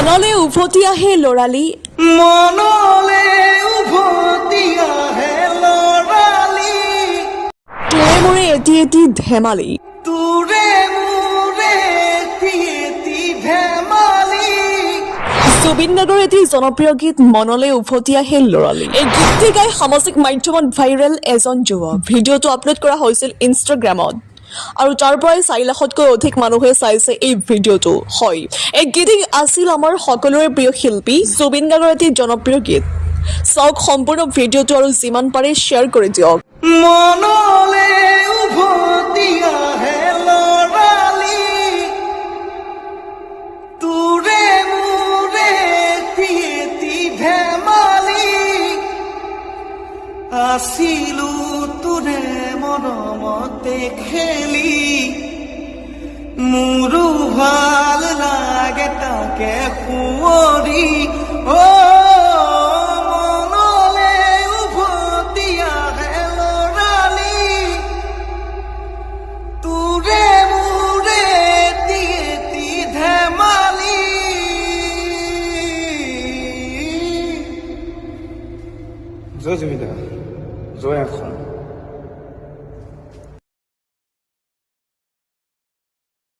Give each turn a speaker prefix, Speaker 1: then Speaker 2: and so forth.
Speaker 1: মনলে উভতি আহে লৰালি
Speaker 2: মনলে উভতি আহে লৰালি
Speaker 1: তোৰে মোৰে এটি এটি ধেমালি
Speaker 2: তোৰে মোৰে এটি ধেমালি
Speaker 1: জুবিন গাৰ্গৰ এটি জনপ্ৰিয় গীত মনলে উভতি আহে লৰালি। এই গীতটি গাই সামাজিক মাধ্যমত ভাইৰেল এজন যুৱক। ভিডিঅ'টো আপলোড কৰা হৈছিল ইনষ্টাগ্ৰামত আৰু তাৰ পৰাই 4 লাখতকৈ অধিক মানুহে চাইছে এই ভিডিঅ'টো। হয়, এই গীতটি আছিল আমাৰ সকলোৰে প্ৰিয় শিল্পী জুবিন গাৰ্গৰ এটি জনপ্ৰিয় গীত। চাওক সম্পূৰ্ণ ভিডিঅ'টো আৰু যিমান পাৰে শ্বেয়াৰ কৰি দিয়ক।
Speaker 2: মনলে উভতি আহে লৰালি তোৰে মোৰে এটি ধেমালি আছিলো তোৰে মৰমতে খেলি মোৰো ভাল লাগে তাকে সুঁৱৰি মনলে উভতি আহে লৰালি তোৰে মোৰে এটি ধেমালি জয় জুবিন দা জয় অসম।